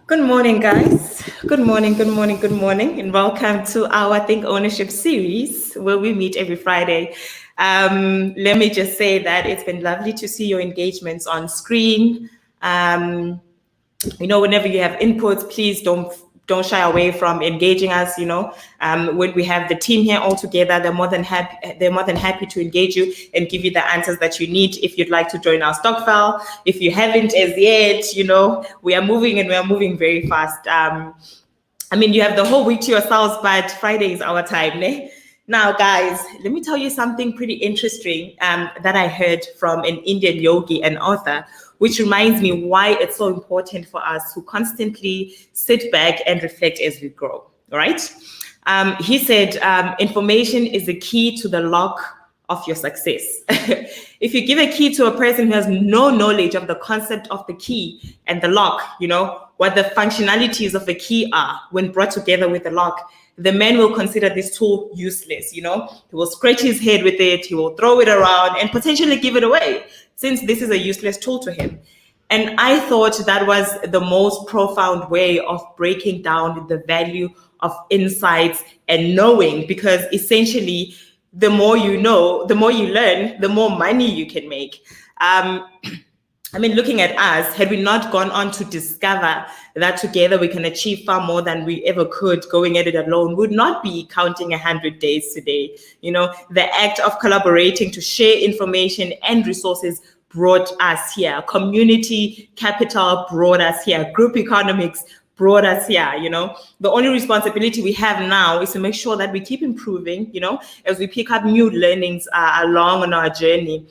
Good morning, guys. Good morning, and welcome to our Think Ownership series where we meet every Friday. Let me just say that it's been lovely to see your engagements on screen. Whenever you have inputs, please don't shy away from engaging us. When we have the team here all together, they're more than happy to engage you and give you the answers that you need. If you'd like to join our Stokvel, if you haven't as yet, we are moving very fast. You have the whole week to yourselves, but Friday is our time, ne? Now, guys, let me tell you something pretty interesting that I heard from an Indian yogi and author, which reminds me why it's so important for us to constantly sit back and reflect as we grow, all right? He said, information is the key to the lock of your success. If you give a key to a person who has no knowledge of the concept of the key and the lock, what the functionalities of the key are when brought together with the lock, the man will consider this tool useless. He will scratch his head with it, he will throw it around and potentially give it away, since this is a useless tool to him. And I thought that was the most profound way of breaking down the value of insights and knowing, because essentially, the more you know, the more you learn, the more money you can make. Looking at us, had we not gone on to discover that together we can achieve far more than we ever could going at it alone, we would not be counting 100 days today. The act of collaborating to share information and resources brought us here. Community capital brought us here. Group economics brought us here. The only responsibility we have now is to make sure that we keep improving, as we pick up new learnings along on our journey.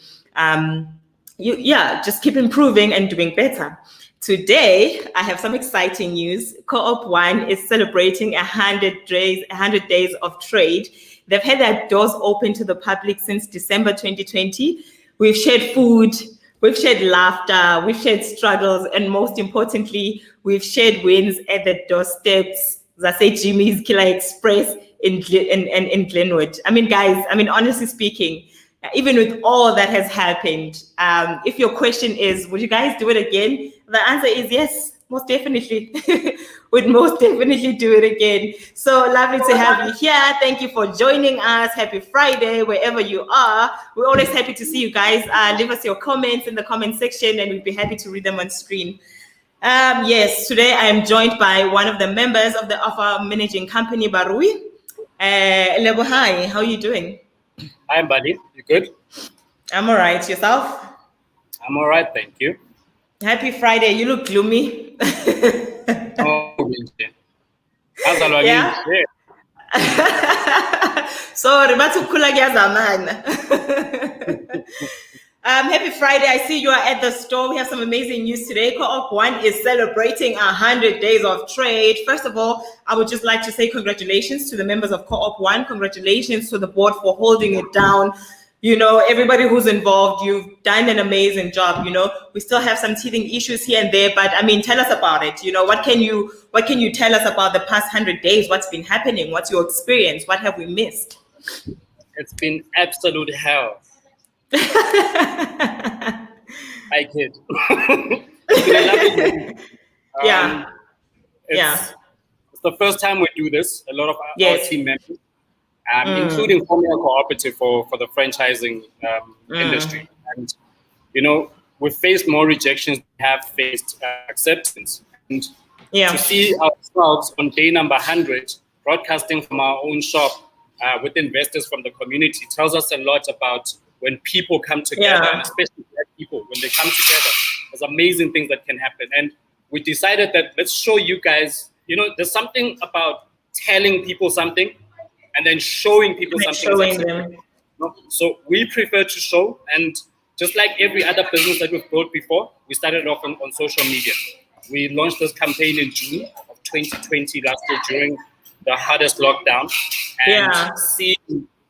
Just keep improving and doing better. Today, I have some exciting news. Co-op One is celebrating 100 days of trade. They've had their doors open to the public since December 2020. We've shared food, we've shared laughter, we've shared struggles, and most importantly, we've shared wins at the doorsteps. Zase Jimmy's Killer Express in Glenwood. Guys, honestly speaking, even with all that has happened, if your question is, would you guys do it again? The answer is yes, most definitely. Would most definitely do it again. So lovely to have you here. Thank you for joining us. Happy Friday, wherever you are. We're always happy to see you guys. Leave us your comments in the comment section and we'll be happy to read them on screen. Yes, today I am joined by one of the members of our managing company, Barui. Lebo, hi, how are you doing? Hi, buddy. You good? I'm all right. Yourself? I'm all right, thank you. Happy Friday. You look gloomy. Yeah? Sorry, happy Friday. I see you are at the store. We have some amazing news today. Co-op One is celebrating 100 days of trade. First of all, I would just like to say congratulations to the members of Co-op One. Congratulations to the board for holding it down. Everybody who's involved, you've done an amazing job. We still have some teething issues here and there, but tell us about it. What can you tell us about the past 100 days? What's been happening? What's your experience? What have we missed? It's been absolute hell. I kid. It's been a lovely day. It's the first time we do this. A lot of our team members, including forming a cooperative for the franchising industry. And, we've faced more rejections, we have faced acceptance. And to see ourselves on day number 100, broadcasting from our own shop with investors from the community tells us a lot about when people come together, and especially black people, when they come together, there's amazing things that can happen. And we decided that let's show you guys, there's something about telling people something and then showing people something. So we prefer to show, and just like every other business that we've built before, we started off on social media. We launched this campaign in June of 2020 last year during the hardest lockdown, and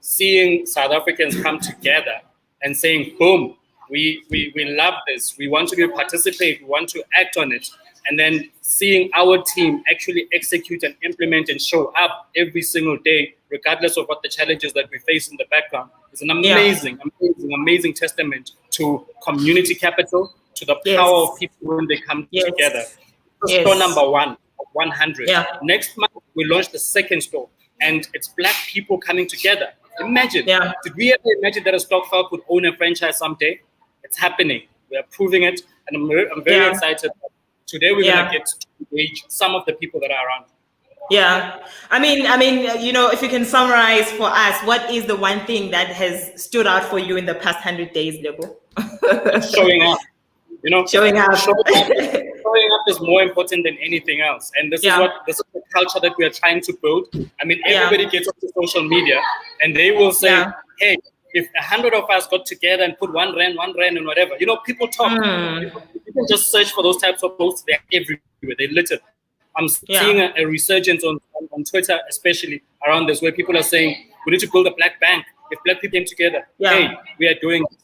seeing South Africans come together and saying, boom, we love this. We want to participate. We want to act on it. And then seeing our team actually execute and implement and show up every single day, regardless of what the challenges that we face in the background, is an amazing testament to community capital, to the power of people when they come together. was store number 1 of 100. Yeah. Next month, we launched the second store, and it's Black people coming together. Imagine, did we ever imagine that a Stokvel could own a franchise someday? It's happening. We are proving it, and I'm very excited. Today we're going to get to engage some of the people that are around. Yeah, I mean, you know, if you can summarize for us, what is the one thing that has stood out for you in the past 100 days, Lebo? Showing up. You know, showing up. Showing up is more important than anything else, and this is the culture that we are trying to build. I mean, everybody gets onto social media, and they will say, "Hey, if 100 of us got together and put one rand, and whatever, you know, people talk. You can just search for those types of posts. They're everywhere. They're littered. I'm seeing a resurgence on Twitter, especially around this, where people are saying, we need to build a Black bank. If Black people came together, hey, we are doing it.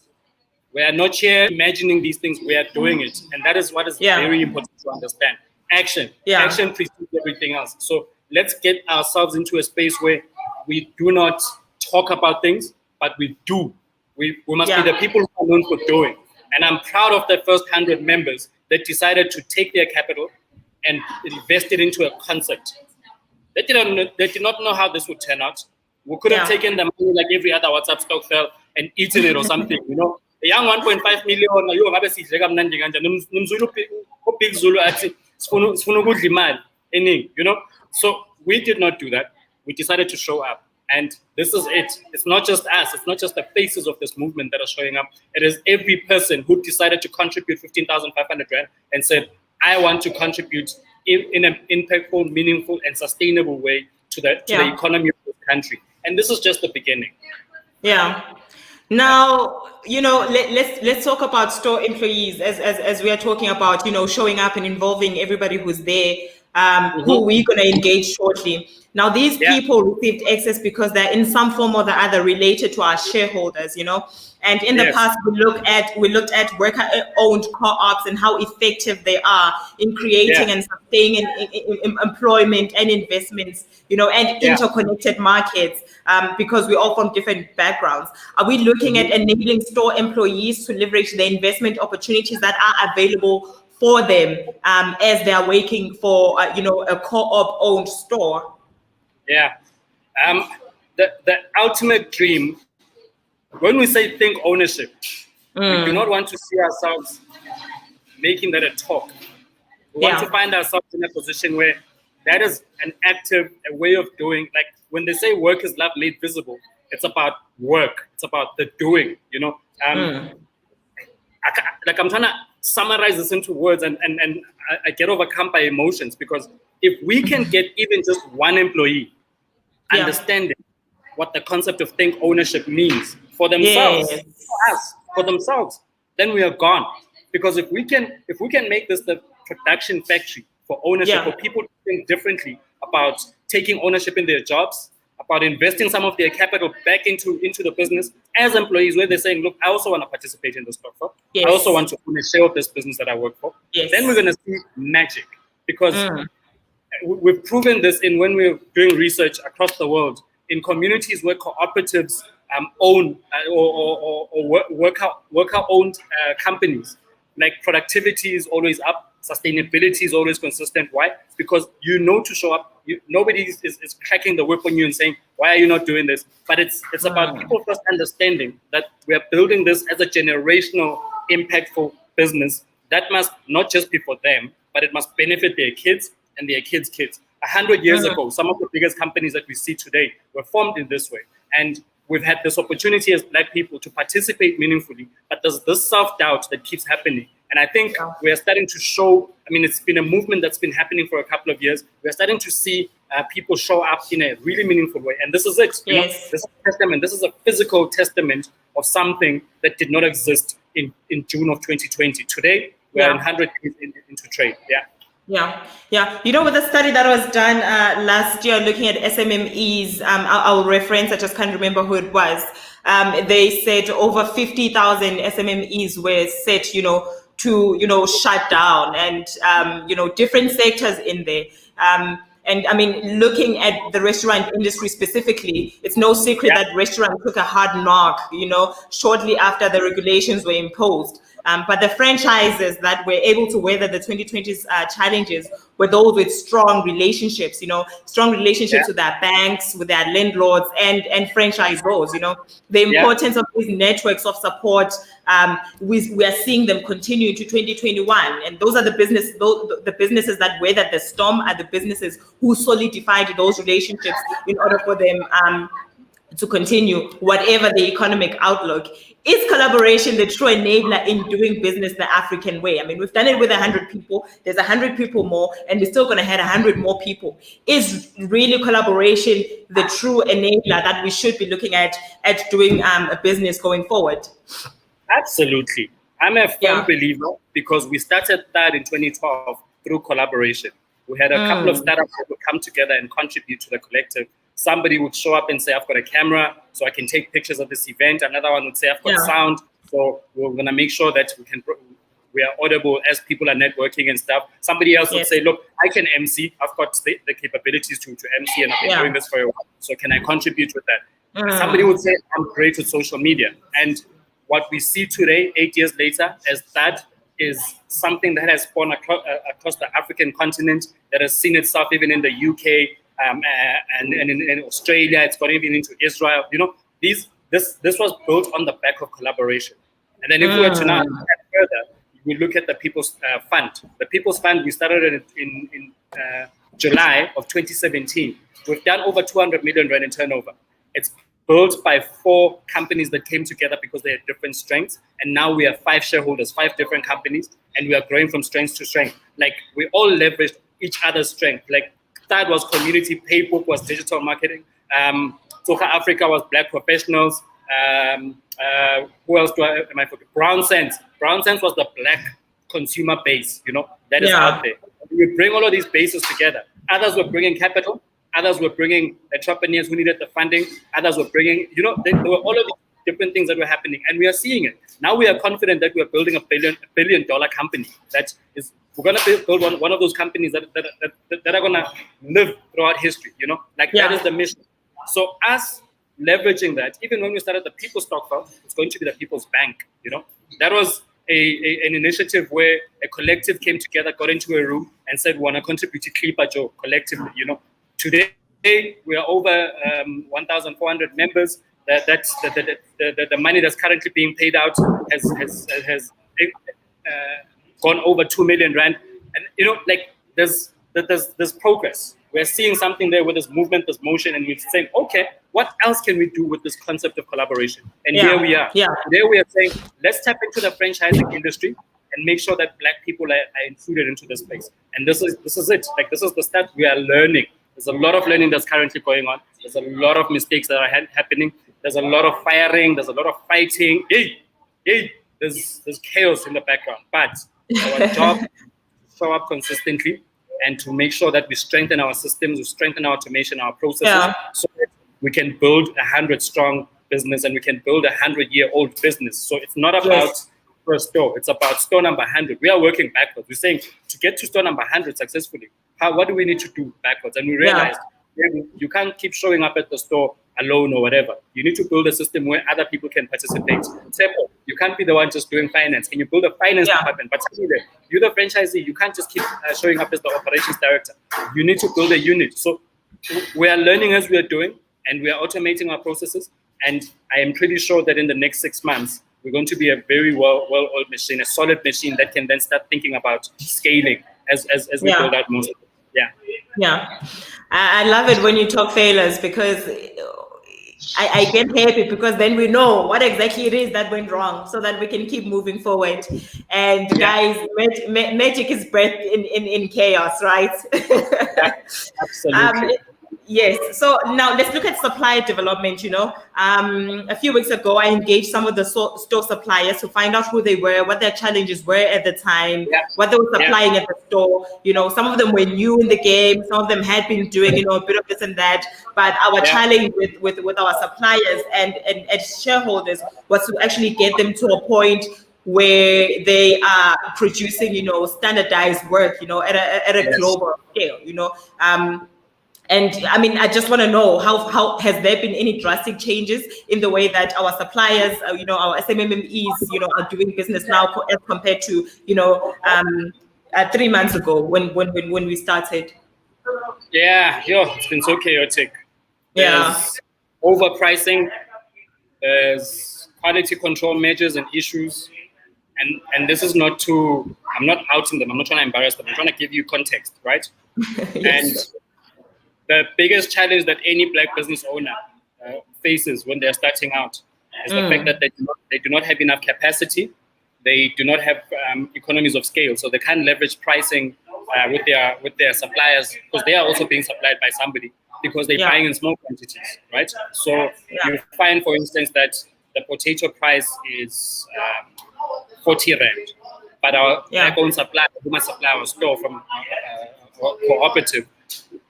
We are not here imagining these things. We are doing it. And that is what is very important to understand. Action. Action precedes everything else. So let's get ourselves into a space where we do not talk about things, but we do. We must be the people who are known for doing. And I'm proud of the first 100 members that decided to take their capital and invest it into a concept. They did not know how this would turn out. We could have taken the money like every other WhatsApp Stokvel and eaten it or something, you know. A young 1.5 million, you know. So we did not do that. We decided to show up. And this is it. It's not just us. It's not just the faces of this movement that are showing up. It is every person who decided to contribute 15,500 rand and said, I want to contribute in an impactful, meaningful, and sustainable way to the economy of this country. And this is just the beginning. Yeah. Now, you know, let's talk about store employees as we are talking about, you know, showing up and involving everybody who's there, who we're going to engage shortly. Now, these people received access because they're in some form or the other related to our shareholders, you know. And in the past, we looked at worker-owned co-ops and how effective they are in creating and sustaining employment and investments, you know, and interconnected markets, because we're all from different backgrounds. Are we looking at enabling store employees to leverage the investment opportunities that are available for them as they are waiting for, you know, a co-op-owned store? Yeah, the ultimate dream. When we say think ownership, we do not want to see ourselves making that a talk. We want to find ourselves in a position where that is an active, a way of doing. Like when they say work is love made visible, it's about work. It's about the doing, you know. I'm trying to summarize this into words and I get overcome by emotions, because if we can get even just one employee understanding what the concept of think ownership means for themselves, for us, for themselves, then we are gone. Because if we can make this the production factory for ownership, for people to think differently about taking ownership in their jobs, about investing some of their capital back into the business as employees, where they're saying, look, I also want to participate in this Stokvel. I also want to own a share of this business that I work for. Then we're going to see magic, because we've proven this in when we're doing research across the world in communities where cooperatives own or worker-owned companies. Like productivity is always up, sustainability is always consistent. Why? Because you know to show up. Nobody is cracking the whip on you and saying, why are you not doing this? But it's about people first understanding that we are building this as a generational, impactful business that must not just be for them, but it must benefit their kids and their kids' kids. 100 years ago, some of the biggest companies that we see today were formed in this way. And we've had this opportunity as Black people to participate meaningfully, but there's this self-doubt that keeps happening. And I think we are starting to show, I mean, it's been a movement that's been happening for a couple of years. We're starting to see people show up in a really meaningful way. And this is it. You know, this is a testament. This is a physical testament of something that did not exist in June of 2020. Today, we are 100 days into trade. You know, with the study that was done last year looking at SMMEs, I'll reference, I just can't remember who it was. They said over 50,000 SMMEs were set, you know, to, you know, shut down, and, you know, different sectors in there. And I mean, looking at the restaurant industry specifically, it's no secret that restaurant took a hard knock, you know, shortly after the regulations were imposed. But the franchises that were able to weather the 2020s challenges were those with strong relationships, strong relationships with their banks, with their landlords, and franchisors. The importance of these networks of support. We are seeing them continue into 2021, and those are the businesses that weathered the storm, are the businesses who solidified those relationships in order for them to continue whatever the economic outlook. Is collaboration the true enabler in doing business the African way? I mean, we've done it with 100 people, there's 100 people more, and we're still going to have 100 more people. Is really collaboration the true enabler that we should be looking at doing a business going forward? Absolutely. I'm a firm believer, because we started that in 2012 through collaboration. We had a couple of startups that would come together and contribute to the collective. Somebody would show up and say, I've got a camera, so I can take pictures of this event. Another one would say, I've got sound, so we're going to make sure that we are audible as people are networking and stuff. Somebody else would say, look, I can MC. I've got the capabilities to MC, and I've been doing this for a while, so can I contribute with that? Somebody would say, I'm great with social media. And what we see today, 8 years later, as that is something that has spawned across the African continent, that has seen itself even in the UK, and in Australia. It's got even into Israel. This was built on the back of collaboration. And then if we were to now look further, we look at the People's Fund. The People's Fund, we started it in July of 2017. We've done over 200 million rand in turnover. It's built by 4 companies that came together because they had different strengths. And now we have 5 shareholders, 5 different companies, and we are growing from strength to strength. Like, we all leveraged each other's strength. Like, that was community, Paybook was digital marketing, Soka Africa was black professionals, who else am I forgetting? Brown Sense. Brown Sense was the black consumer base, that is out there. We bring all of these bases together. Others were bringing capital, others were bringing entrepreneurs who needed the funding, others were bringing, there were all of these different things that were happening, and we are seeing it. Now we are confident that we are building a billion-dollar company that is. We're going to build one of those companies that are going to live throughout history, that is the mission. So us leveraging that, even when we started the People's Stokvel, it's going to be the People's Bank, That was an initiative where a collective came together, got into a room and said, we want to contribute to Klipa Joe collectively, Today, we are over 1,400 members. That's the money that's currently being paid out has gone over 2 million rand, and there's progress. We're seeing something there with this movement, this motion, and we're saying, okay, what else can we do with this concept of collaboration? And here we are. Today we are saying, let's tap into the franchising industry and make sure that Black people are included into this place. And this is it. This is the start. We are learning. There's a lot of learning that's currently going on. There's a lot of mistakes that are happening. There's a lot of firing. There's a lot of fighting. There's chaos in the background, but our job is to show up consistently and to make sure that we strengthen our systems, we strengthen our automation, our processes, so that we can build a 100-strong business and we can build a 100-year-old business. So it's not about first store, it's about store number 100. We are working backwards. We're saying to get to store number 100 successfully, what do we need to do backwards? And we realized you can't keep showing up at the store alone or whatever. You need to build a system where other people can participate. Simple. You can't be the one just doing finance. Can you build a finance department? But you're the franchisee. You can't just keep showing up as the operations director. You need to build a unit. So we are learning as we are doing, and we are automating our processes. And I am pretty sure that in the next 6 months, we're going to be a very well-oiled machine, a solid machine that can then start thinking about scaling as we build out most of it. I love it when you talk failures, because I get happy, because then we know what exactly it is that went wrong, so that we can keep moving forward. And guys, magic is bred in chaos, right? Absolutely. Yes. So now let's look at supply development. A few weeks ago, I engaged some of the store suppliers to find out who they were, what their challenges were at the time, what they were supplying at the store. Some of them were new in the game. Some of them had been doing, a bit of this and that. But our challenge with our suppliers and as shareholders was to actually get them to a point where they are producing, standardized work, at a global scale, And I mean, I just want to know how has there been any drastic changes in the way that our suppliers, our SMMEs, are doing business now as compared to 3 months ago when we started? Yeah, it's been so chaotic. Yeah. There's overpricing, there's quality control measures and issues. And this is not to, I'm not outing them, I'm not trying to embarrass them, I'm trying to give you context, right? Yes. And the biggest challenge that any black business owner faces when they're starting out is the fact that they do not have enough capacity, they do not have economies of scale, so they can't leverage pricing with their suppliers, because they are also being supplied by somebody, because they're buying in small quantities, right? So you find, for instance, that the potato price is 40 rand, but our black-owned supplier, who must supply our store from Cooperative,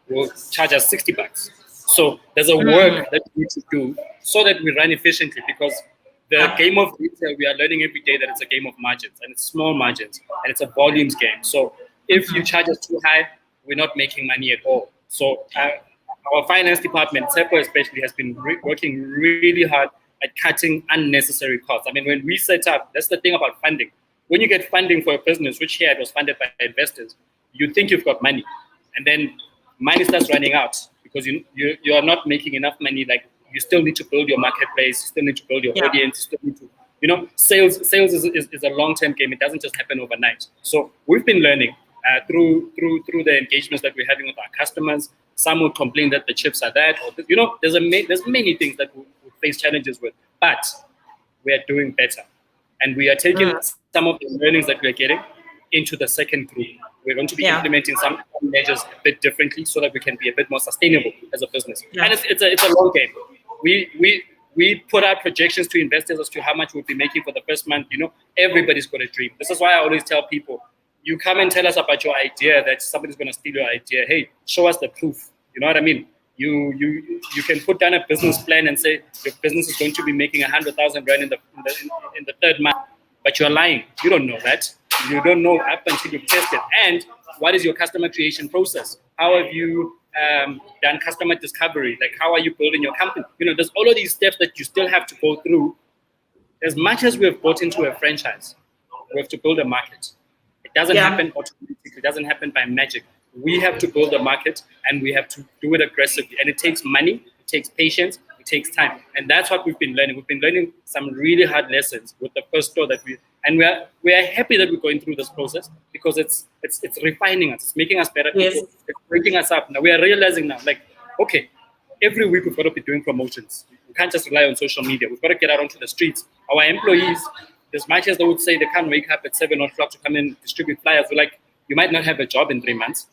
will charge us 60 bucks. So there's a work that we need to do so that we run efficiently, because the game of retail, we are learning every day that it's a game of margins, and it's small margins, and it's a volumes game. So if you charge us too high, we're not making money at all. So our finance department, Tsepo especially, has been working really hard at cutting unnecessary costs. I mean, when we set up, that's the thing about funding. When you get funding for a business, which here it was funded by investors, you think you've got money, and then money starts running out because you are not making enough money. Like, you still need to build your marketplace, you still need to build your audience, you still need to, sales is a long-term game. It doesn't just happen overnight. So we've been learning through the engagements that we're having with our customers. Some would complain that the chips are that, or there's many things that we face challenges with, but we are doing better, and we are taking some of the learnings that we're getting into the second group. We're going to be implementing some measures a bit differently so that we can be a bit more sustainable as a business. And it's a long game. We put out projections to investors as to how much we'll be making for the first month. Everybody's got a dream. This is why I always tell people, you come and tell us about your idea that somebody's going to steal your idea. Hey, show us the proof. You know what I mean? You can put down a business plan and say your business is going to be making 100,000 rand in the third month, but you're lying. You don't know that. You don't know up until you've tested. And what is your customer creation process? How have you done customer discovery? Like, how are you building your company? There's all of these steps that you still have to go through. As much as we have bought into a franchise, we have to build a market. It doesn't happen automatically. It doesn't happen by magic. We have to build a market, and we have to do it aggressively. And it takes money, it takes patience, it takes time. And that's what we've been learning. We've been learning some really hard lessons with the first store that and we are happy that we're going through this process, because it's refining us, it's making us better people, it's breaking us up. Now we are realizing now, like, okay, every week we've got to be doing promotions. We can't just rely on social media. We've got to get out onto the streets. Our employees, as much as they would say they can't wake up at 7 o'clock to come and distribute flyers, we're like, you might not have a job in 3 months.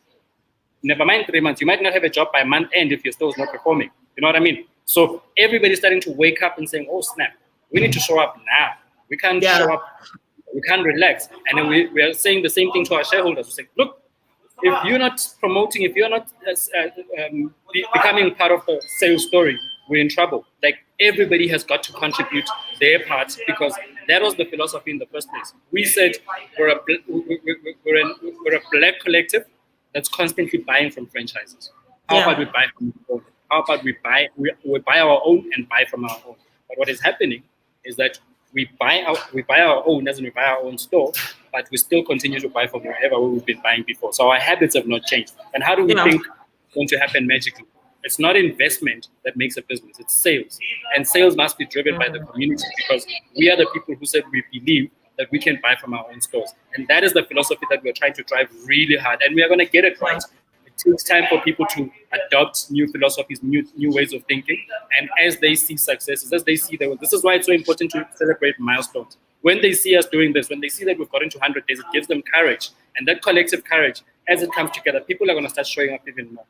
Never mind 3 months. You might not have a job by month end if your store is not performing. You know what I mean? So everybody's starting to wake up and saying, oh, snap, we need to show up now. We can't show up. We can't relax. And then we are saying the same thing to our shareholders. We say, look, if you're not promoting, if you're not becoming part of the sales story, we're in trouble. Like, everybody has got to contribute their part, because that was the philosophy in the first place. We said we're a black collective that's constantly buying from franchises. How about we buy from our own? How about we buy our own and buy from our own? But what is happening is that we buy our own, as in we buy our own store, but we still continue to buy from wherever we've been buying before. So our habits have not changed. And how do we think it's going to happen magically? It's not investment that makes a business, it's sales. And sales must be driven by the community, because we are the people who said we believe that we can buy from our own stores. And that is the philosophy that we're trying to drive really hard. And we are going to get it right. It takes time for people to adopt new philosophies, new ways of thinking. And as they see successes, as they see this is why it's so important to celebrate milestones. When they see us doing this, when they see that we've gotten to 100 days, it gives them courage. And that collective courage, as it comes together, people are going to start showing up even more.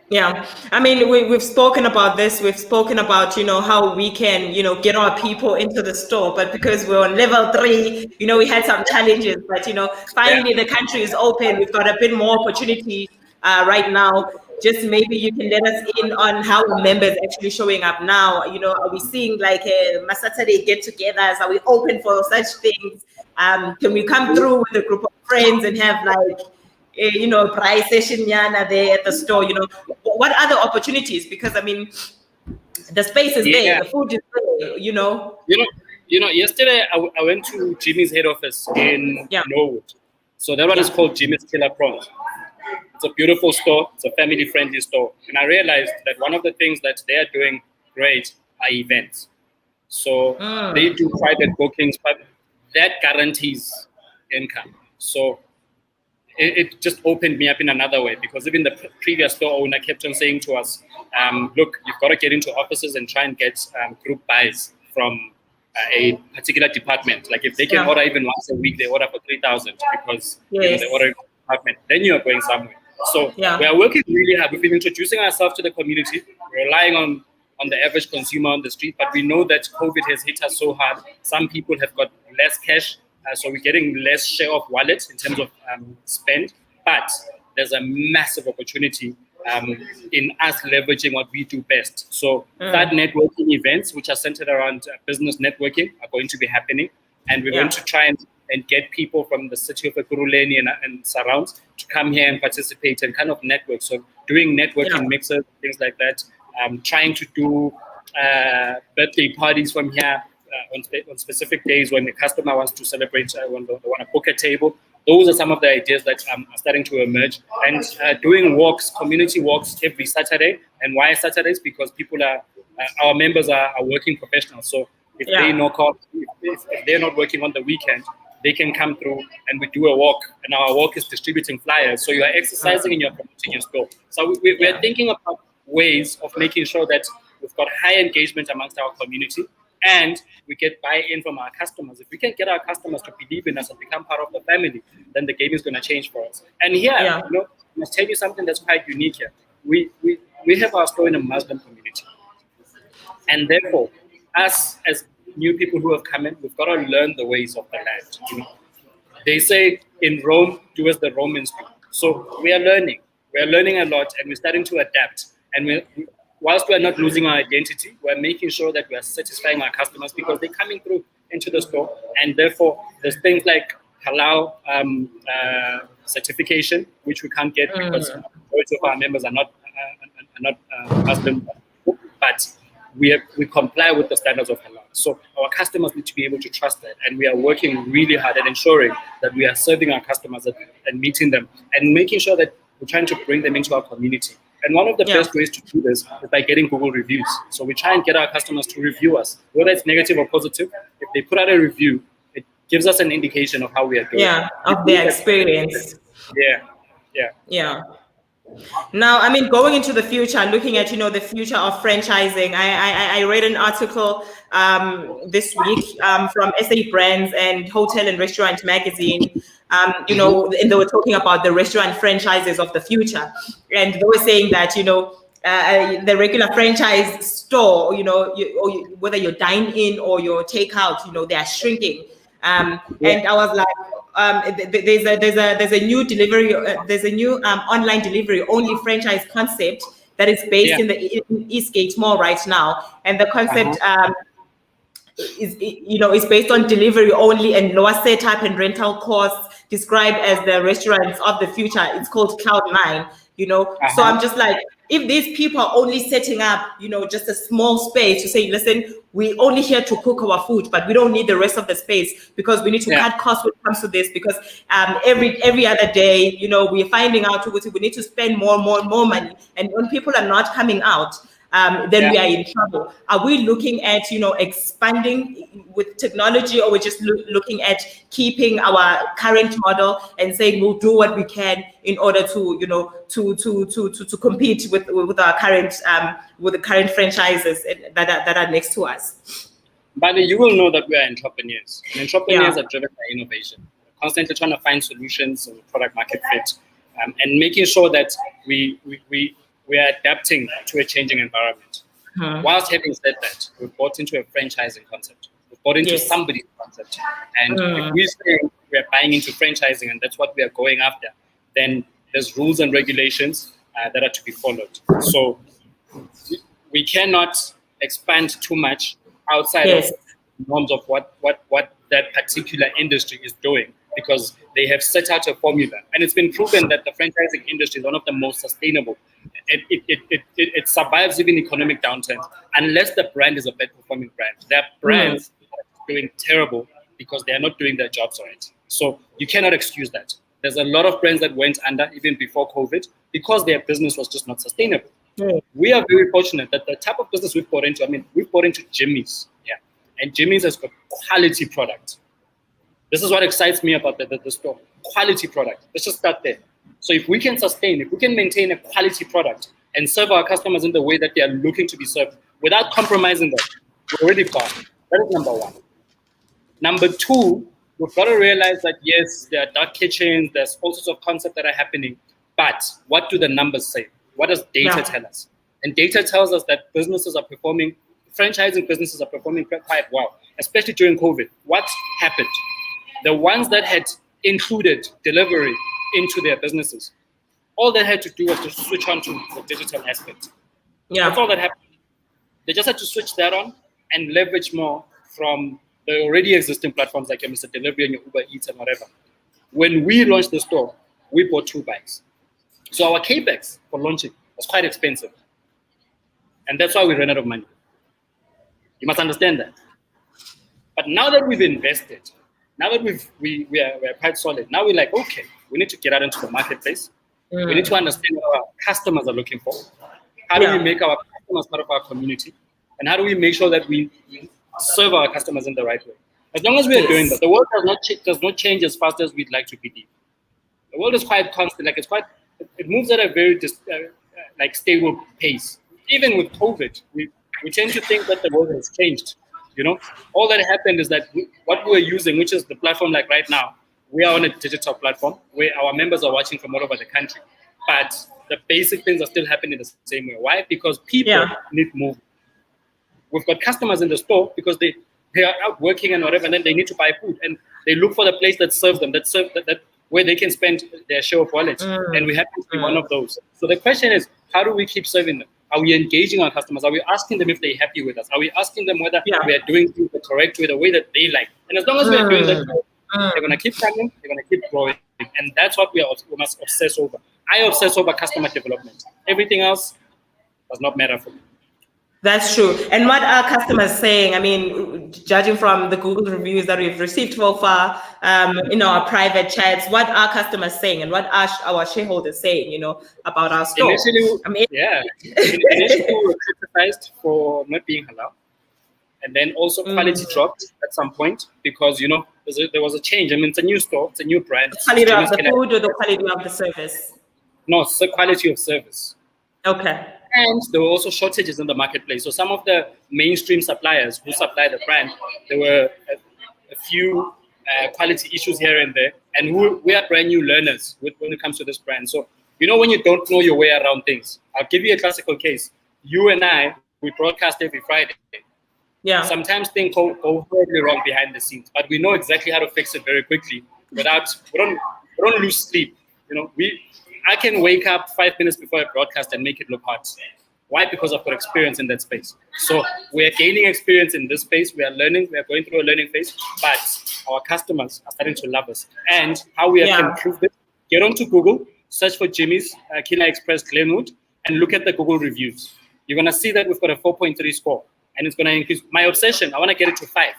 Yeah, I mean, we've spoken about this. We've spoken about, how we can, get our people into the store. But because we're on level 3, we had some challenges. But, finally, the country is open. We've got a bit more opportunity right now. Just maybe you can let us in on how members actually showing up now. Are we seeing like a Saturday get-togethers? Are we open for such things? Can we come through with a group of friends and have like, price session yana there at the store, what other opportunities? Because I mean, the space is there, the food is there, Yesterday I went to Jimmy's head office in Norwood. So that one is called Jimmy's Killer Prawns. It's a beautiful store. It's a family-friendly store. And I realized that one of the things that they are doing great are events. So they do private bookings, but that guarantees income. So it just opened me up in another way, because even the previous store owner kept on saying to us, look, you've got to get into offices and try and get group buys from a particular department. Like if they can order even once a week, they order for 3,000 because they order in a department. Then you are going somewhere. So we are working really hard. We've been introducing ourselves to the community, relying on the average consumer on the street. But we know that COVID has hit us so hard. Some people have got less cash, so we're getting less share of wallet in terms of spend. But there's a massive opportunity in us leveraging what we do best. So that networking events, which are centered around business networking, are going to be happening. And we're going to try and get people from the city of Ekurhuleni and surrounds to come here and participate and kind of network. So doing networking mixers, things like that. Trying to do birthday parties from here on specific days when the customer wants to celebrate, when they want to book a table. Those are some of the ideas that are starting to emerge. And doing walks, community walks every Saturday. And why Saturdays? Because people our members are working professionals. So if they knock off, if they're not working on the weekend, they can come through and we do a walk. And our walk is distributing flyers. So you are exercising in your community, your store. So we're thinking about ways of making sure that we've got high engagement amongst our community, and we get buy-in from our customers. If we can get our customers to believe in us and become part of the family, then the game is going to change for us. And here, I must tell you something that's quite unique here. We have our store in a Muslim community. And therefore, us as new people who have come in, we've got to learn the ways of the land. They say in Rome, do as the Romans do. So we are learning. We are learning a lot, and we're starting to adapt. And whilst we're not losing our identity, we're making sure that we're satisfying our customers because they're coming through into the store. And therefore, there's things like halal certification, which we can't get because most of our members are not Muslim, but we comply with the standards of halal. So our customers need to be able to trust that. And we are working really hard at ensuring that we are serving our customers and meeting them and making sure that we're trying to bring them into our community. And one of the best ways to do this is by getting Google reviews. So we try and get our customers to review us, whether it's negative or positive. If they put out a review, it gives us an indication of how we are doing. Yeah, of their experience. Yeah. Now, I mean, going into the future, looking at, the future of franchising, I read an article this week from SA Brands and Hotel and Restaurant Magazine. And they were talking about the restaurant franchises of the future. And they were saying that, the regular franchise store, whether you dine in or your takeout, they are shrinking. And I was like, there's a new delivery, online delivery only franchise concept that is based in Eastgate Mall right now. And the concept is based on delivery only and lower setup and rental costs, described as the restaurants of the future. It's called Cloud9, So I'm just like, if these people are only setting up, just a small space to say, listen, we're only here to cook our food, but we don't need the rest of the space because we need to cut costs when it comes to this, because every other day, we're finding out we need to spend more money. And when people are not coming out, then we are in trouble. Are we looking at, expanding with technology, or we're just looking at keeping our current model and saying we'll do what we can in order to, to compete with our current with the current franchises that are next to us? But you will know that we are entrepreneurs. And entrepreneurs are driven by innovation, constantly trying to find solutions and product market fit, and making sure that we are adapting to a changing environment. Whilst having said that, we've bought into a franchising concept. We've bought into somebody's concept. And if we say we're buying into franchising and that's what we are going after, then there's rules and regulations that are to be followed. So we cannot expand too much outside of norms of what that particular industry is doing. because they have set out a formula. And it's been proven that the franchising industry is one of the most sustainable. It survives even economic downturns unless the brand is a bad performing brand. There are brands doing terrible because they are not doing their jobs right. So you cannot excuse that. There's a lot of brands that went under even before COVID because their business was just not sustainable. We are very fortunate that the type of business we've bought into, we've bought into Jimmy's, and Jimmy's has got quality product. This is what excites me about the store. Quality product. Let's just start there. So if we can maintain a quality product and serve our customers in the way that they are looking to be served without compromising them, we're already far. That is number one. Number two, we've got to realize that yes, there are dark kitchens, there's all sorts of concepts that are happening, but what do the numbers say? What does data tell us? And data tells us that franchising businesses are performing quite well, especially during COVID. What happened? The ones that had included delivery into their businesses, all they had to do was to switch on to the digital aspect. That's all that happened. They just had to switch that on and leverage more from the already existing platforms like your Mr. Delivery and your Uber Eats and whatever. When we launched the store, we bought 2 bikes. So our capex for launching was quite expensive. And that's why we ran out of money. You must understand that. But now that we've invested, now that we're quite solid, now we're like, okay, we need to get out into the marketplace. We need to understand what our customers are looking for. How do we make our customers part of our community? And how do we make sure that we serve our customers in the right way? As long as we are doing that, the world does not change as fast as we'd like to believe. The world is quite constant. It moves at a very stable pace. Even with COVID, we tend to think that the world has changed. All that happened is that what we're using, which is the platform like right now, we are on a digital platform where our members are watching from all over the country. But the basic things are still happening the same way. Why? Because people need movement. We've got customers in the store because they are out working and whatever, and then they need to buy food. And they look for the place that serves them, that where they can spend their share of wallet. And we happen to be one of those. So the question is, how do we keep serving them? Are we engaging our customers? Are we asking them if they're happy with us? Are we asking them whether we are doing things the correct way, the way that they like? And as long as we are doing that, they're going to keep coming, they're going to keep growing. And that's what we must obsess over. I obsess over customer development. Everything else does not matter for me. That's true. And what are customers saying? Judging from the Google reviews that we've received so far, in our private chats, what are customers saying and what are our shareholders saying, about our store? Initially, we were criticized for not being halal. And then also quality dropped at some point because, there was a change. it's a new store, it's a new brand. The quality of the food or the quality of the service? No, it's the quality of service. Okay. And there were also shortages in the marketplace. So some of the mainstream suppliers who supply the brand, there were a few quality issues here and there. And we are brand new learners when it comes to this brand. So, when you don't know your way around things, I'll give you a classical case. You and I, we broadcast every Friday. Yeah. Sometimes things go horribly wrong behind the scenes, but we know exactly how to fix it very quickly we don't lose sleep. I can wake up 5 minutes before a broadcast and make it look hot. Why? Because I've got experience in that space. So we are gaining experience in this space. We are learning. We are going through a learning phase. But our customers are starting to love us. And how we have improved it, get onto Google, search for Jimmy's Killer Express Glenwood, and look at the Google reviews. You're going to see that we've got a 4.3 score. And it's going to increase. My obsession, I want to get it to 5.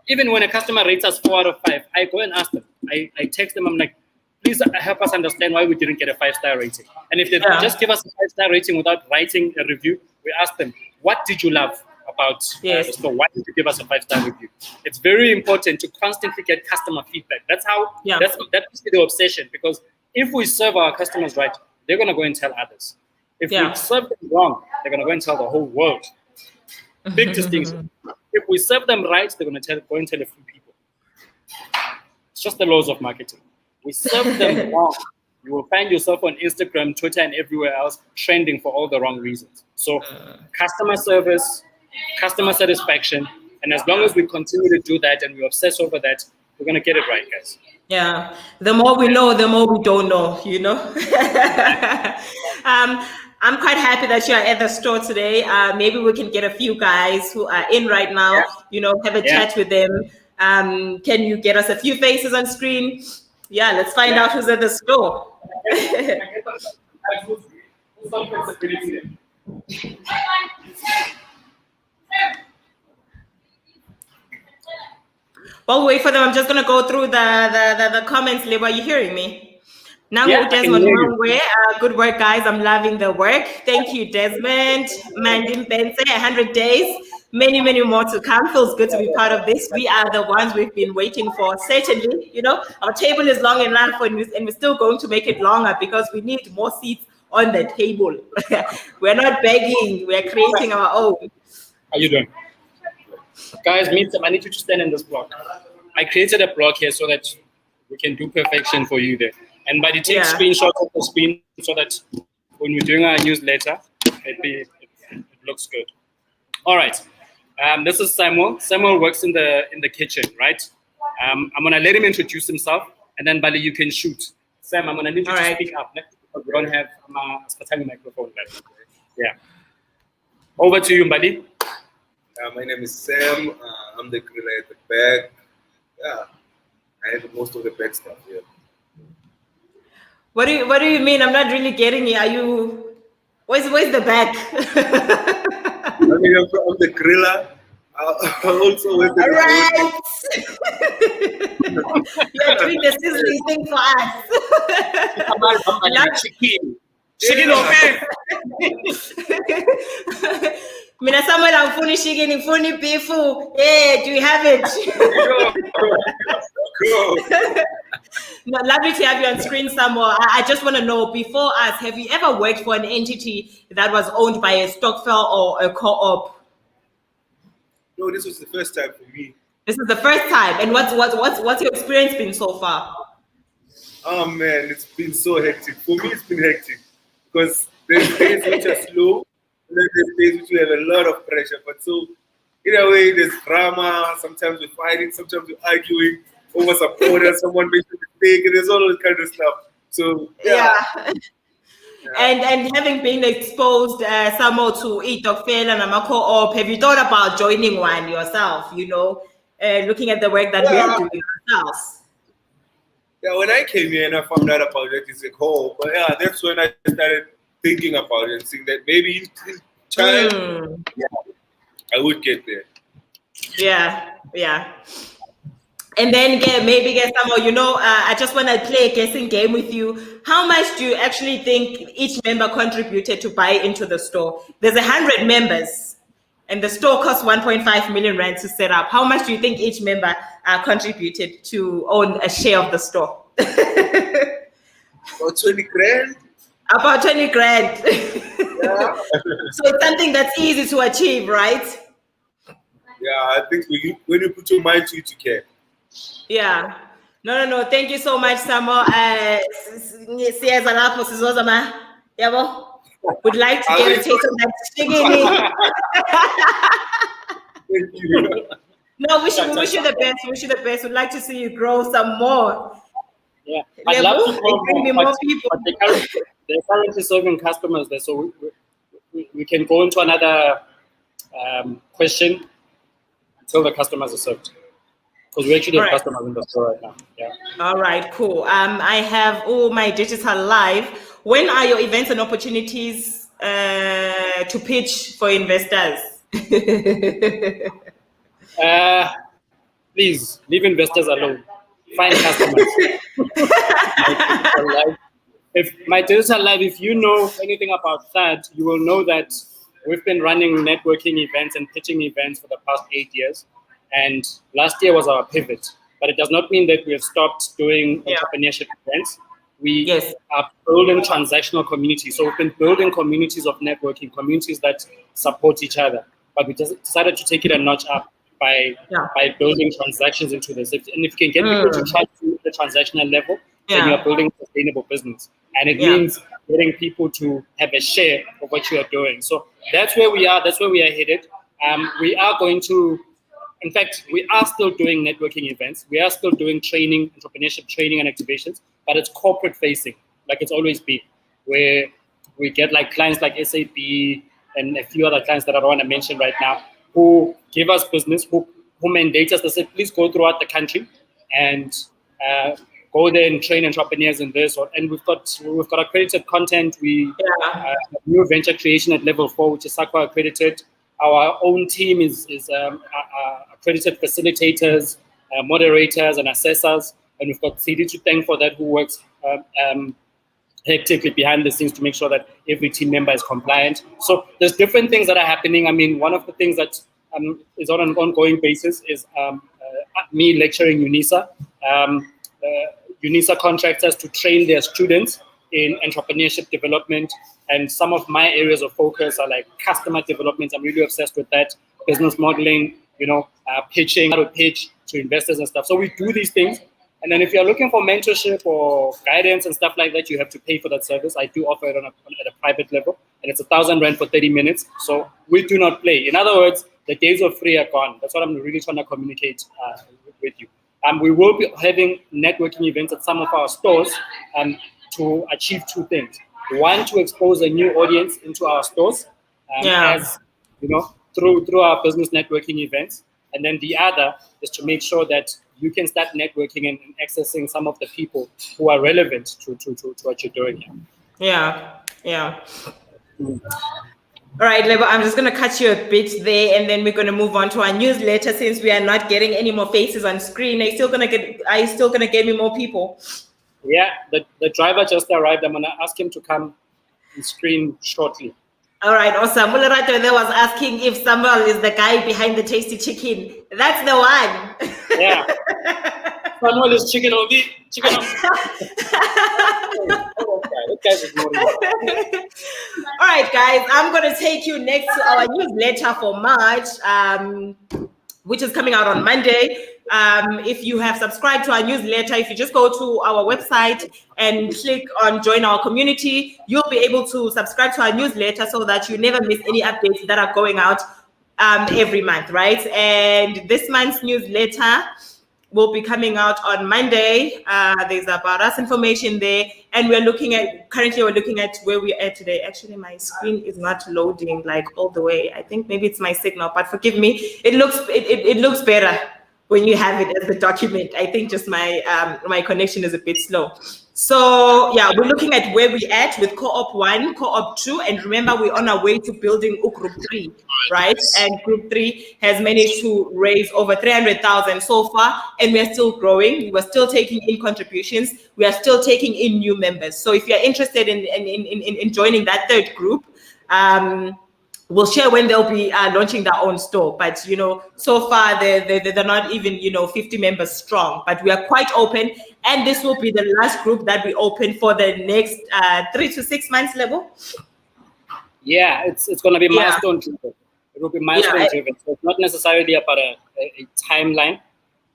Even when a customer rates us 4 out of 5, I go and ask them. I text them. I'm like, please help us understand why we didn't get a 5-star rating. And if they just give us a 5-star rating without writing a review, we ask them, what did you love about the store? Why did you give us a 5-star review? It's very important to constantly get customer feedback. That's how, that's the obsession. Because if we serve our customers right, they're going to go and tell others. If we serve them wrong, they're going to go and tell the whole world. Big distinction. If we serve them right, they're going to go and tell a few people. It's just the laws of marketing. We serve them wrong. You will find yourself on Instagram, Twitter, and everywhere else trending for all the wrong reasons. So customer service, customer satisfaction, and as long as we continue to do that and we obsess over that, we're going to get it right, guys. Yeah. The more we know, the more we don't know, I'm quite happy that you are at the store today. Maybe we can get a few guys who are in right now, have a chat with them. Can you get us a few faces on screen? Yeah, let's find out who's at the store. While we wait for them, I'm just gonna go through the comments. Liv, are you hearing me? Nangu Desmond Mwangwe, good work, guys. I'm loving the work. Thank you, Desmond. Mandim Bense, 100 days. Many, many more to come. Feels good to be part of this. We are the ones we've been waiting for. Certainly, you know, our table is long enough, and we're still going to make it longer because we need more seats on the table. We're not begging. We're creating our own. How you doing? Guys, I need you to stand in this block. I created a block here so that we can do perfection for you there. And by the take screenshots of the screen so that when we're doing our newsletter, it looks good. All right. This is Samuel. Samuel works in the kitchen, right? I'm gonna let him introduce himself, and then Bali, you can shoot. Sam, I'm gonna need you to speak up because we don't have a microphone left. Yeah. Over to you, Bali. My name is Sam. I'm the griller at the back. Yeah, I have most of the back stuff here. What do you mean? I'm not really getting it. Are you? Where's the back? I mean, I'm the griller. Also with the right. You're doing the sizzling thing for us. Chicken okay. Mina Samuel, I'm funny chicken, I'm funny beef. Hey, do you have it? Cool. No, lovely to have you on screen, Samuel. I just want to know, before us, have you ever worked for an entity that was owned by a Stokvel or a co-op? No, this was the first time for me. This is the first time. And what's your experience been so far? Oh man, it's been so hectic. For me, it's been hectic because there's days which are slow, and then there's days which we have a lot of pressure. But so, in a way, there's drama. Sometimes we're fighting, sometimes we're arguing over some order, someone makes a mistake, and there's all that kind of stuff. So yeah. And having been exposed somehow to Stokvel and a co-op, have you thought about joining one yourself? You know, looking at the work that we are doing ourselves. Yeah, when I came here and I found out about it, it's like, oh, but yeah, that's when I started thinking about it and seeing that maybe in time, I would get there. Yeah. And then maybe get somehow, you know, I just want to play a guessing game with you. How much do you actually think each member contributed to buy into the store? There's 100 members and the store costs 1.5 million rand to set up. How much do you think each member contributed to own a share of the store? About 20 grand. About 20 grand. Yeah. So it's something that's easy to achieve, right? Yeah, I think when you put your mind to it, you can. Yeah. No. Thank you so much, Samuel. Would like to get a taste of that chicken. Thank you. No, we wish you the best. Wish you the best. We'd like to see you grow some more. Yeah, I'd love to grow more people. But they're currently serving customers there, so we can go into another question until the customers are served. Because we actually have customers in the store right now. Yeah. All right, cool. I have all my digital live. When are your events and opportunities to pitch for investors? Please leave investors alone. Find customers. My digital live, if you know anything about that, you will know that we've been running networking events and pitching events for the past 8 years. And last year was our pivot, but it does not mean that we have stopped doing entrepreneurship events. We are building transactional communities. So we've been building communities of networking, communities that support each other. But we just decided to take it a notch up by building transactions into this. And if you can get people to try to the transactional level, then you're building a sustainable business. And it means getting people to have a share of what you are doing. So that's where we are. That's where we are headed. We are going to, in fact, we are still doing networking events. We are still doing training, entrepreneurship training and activations, but it's corporate facing, like it's always been, where we get like clients like SAP and a few other clients that I don't want to mention right now, who give us business, who who mandate us. They said, please go throughout the country and go there and train entrepreneurs in this. And we've got accredited content. We have new venture creation at level 4, which is SACWA accredited. Our own team is accredited facilitators, moderators, and assessors. And we've got CD to thank for that, who works hectically behind the scenes to make sure that every team member is compliant. So there's different things that are happening. I mean, one of the things that is on an ongoing basis is me lecturing UNISA. UNISA contracts us to train their students in entrepreneurship development. And some of my areas of focus are like customer development. I'm really obsessed with that. Business modeling, pitching, how to pitch to investors and stuff. So we do these things. And then if you're looking for mentorship or guidance and stuff like that, you have to pay for that service. I do offer it at a private level, and it's 1,000 Rand for 30 minutes. So we do not play. In other words, the days of free are gone. That's what I'm really trying to communicate with you. We will be having networking events at some of our stores to achieve two things. One, to expose a new audience into our stores, as through our business networking events. And then the other is to make sure that you can start networking and accessing some of the people who are relevant to what you're doing here. Yeah. All right, Lebo, I'm just going to cut you a bit there, and then we're going to move on to our newsletter since we are not getting any more faces on screen. Are you still going to get me more people? Yeah, the driver just arrived. I'm going to ask him to come and screen shortly. All right, awesome. Mulerato there was asking if Samuel is the guy behind the tasty chicken. That's the one. Yeah. Samuel is chicken or chicken. All right, guys. I'm going to take you next to our newsletter for March, which is coming out on Monday. If you have subscribed to our newsletter, if you just go to our website and click on join our community, you'll be able to subscribe to our newsletter so that you never miss any updates that are going out every month, right? And this month's newsletter will be coming out on Monday. There's about us information there, and currently we're looking at where we're at today. Actually, my screen is not loading like all the way. I think maybe it's my signal, but forgive me. It looks better when you have it as the document. I think just my connection is a bit slow. So yeah, we're looking at where we're at with Co-op 1, Co-op 2, and remember we're on our way to building Group 3, right? And Group 3 has managed to raise over 300,000 so far, and we're still growing. We're still taking in contributions. We are still taking in new members. So if you're interested in joining that third group, we'll share when they'll be launching their own store. But, so far they're not even, 50 members strong, but we are quite open. And this will be the last group that we open for the next 3 to 6 months level. Yeah, it's going to be milestone driven. It will be milestone driven. So it's not necessarily about a timeline.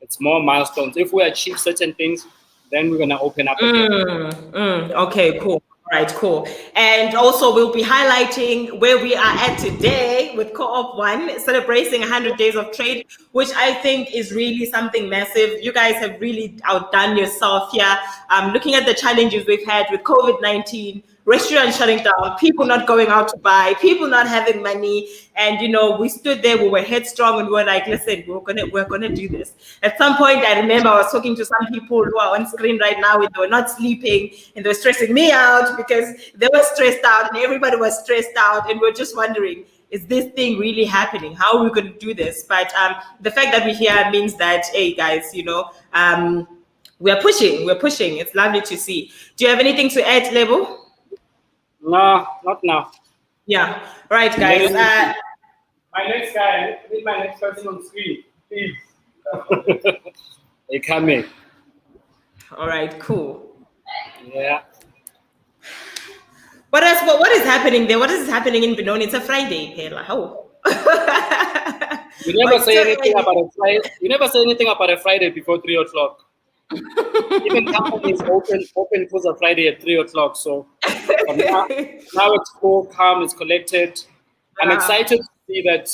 It's more milestones. If we achieve certain things, then we're going to open up again. Okay, cool. All right, cool. And also we'll be highlighting where we are at today with Co-op 1, celebrating 100 days of trade, which I think is really something massive. You guys have really outdone yourself here. Looking at the challenges we've had with COVID-19, restaurants shutting down, people not going out to buy, people not having money. And, we stood there, we were headstrong, and we were like, listen, we're gonna do this. At some point, I remember I was talking to some people who are on screen right now, and they were not sleeping, and they were stressing me out because they were stressed out, and everybody was stressed out, and we're just wondering, is this thing really happening? How are we going to do this? But the fact that we're here means that, hey, guys, we're pushing. It's lovely to see. Do you have anything to add, Lebo? No, not now. Yeah. All right, guys. My next guy, I need my next person on screen, please. They come in. All right, cool. Yeah. What else? What is happening there? What is happening in Benoni? It's a Friday, Pela. How? You never say anything about a Friday. You never say anything about a Friday before 3 o'clock. Even companies open for a Friday at 3 o'clock. So now it's cool, calm, it's collected. I'm excited to see that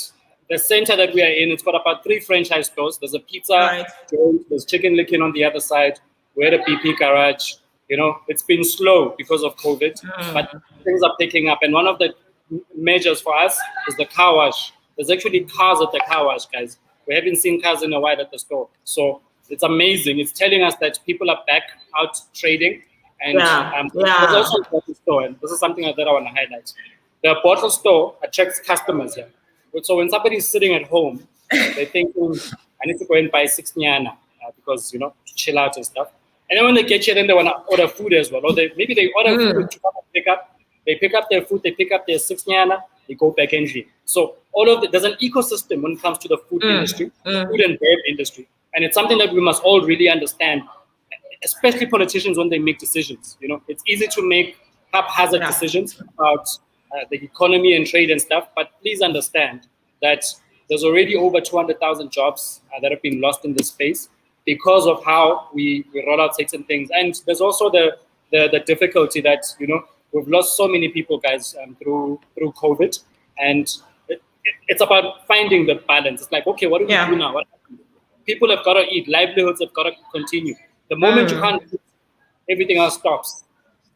the center that we are in, it's got about 3 franchise stores. There's a pizza, there's Chicken Licking on the other side. We're at a BP garage. It's been slow because of COVID, but things are picking up. And one of the measures for us is the car wash. There's actually cars at the car wash, guys. We haven't seen cars in a while at the store. So it's amazing. It's telling us that people are back out trading. And there's also a bottle store, and this is something that I want to highlight. The bottle store attracts customers here. So when somebody is sitting at home, they think, I need to go and buy 6 nyana because, to chill out and stuff. And then when they get here, then they want to order food as well. Or maybe they order food to come and pick up. They pick up their food, they pick up their 6 nyana, they go back and drink. So there's an ecosystem when it comes to the food industry, the food and bev industry. And it's something that we must all really understand, especially politicians when they make decisions. It's easy to make haphazard decisions about the economy and trade and stuff, but please understand that there's already over 200,000 jobs that have been lost in this space because of how we roll out certain things. And there's also the difficulty that, we've lost so many people, guys, through COVID. And it's about finding the balance. It's like, okay, what do we do now? What happens? People have got to eat. Livelihoods have got to continue. The moment you can't eat, everything else stops.